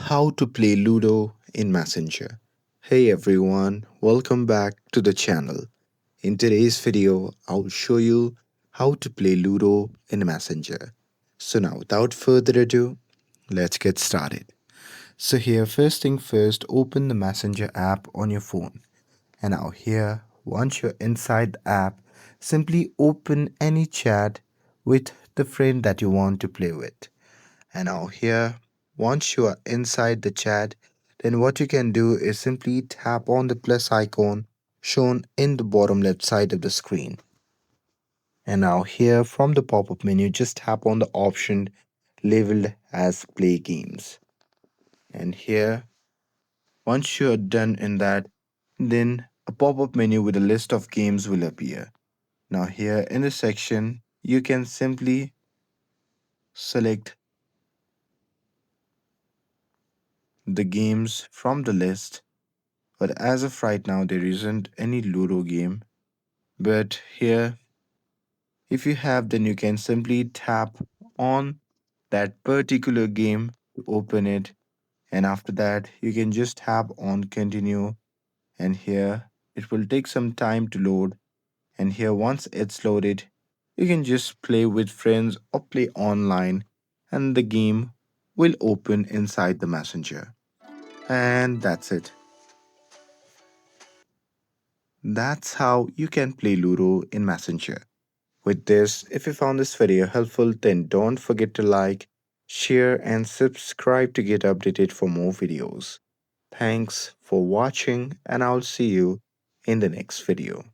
How to play Ludo in Messenger. Hey everyone, welcome back to the channel. In today's video, I'll show you how to play Ludo in Messenger. So now without further ado, let's get started. So here first thing first, open the Messenger app on your phone. And now here, once you're inside the app, simply open any chat with the friend that you want to play with. And now here, once you are inside the chat, then what you can do is simply tap on the plus icon shown in the bottom left side of the screen. And now here from the pop-up menu, just tap on the option labeled as play games. And here, once you are done in that, then a pop-up menu with a list of games will appear. Now here in this section, you can simply select the games from the list. But as of right now, there isn't any Ludo game. But here, if you have, then you can simply tap on that particular game to open it. And after that, you can just tap on continue. And here, it will take some time to load. And here, once it's loaded, you can just play with friends or play online. And the game will open inside the messenger. And that's it. That's how you can play Ludo in Messenger. With this, if you found this video helpful, then don't forget to like, share, and subscribe to get updated for more videos. Thanks for watching, and I'll see you in the next video.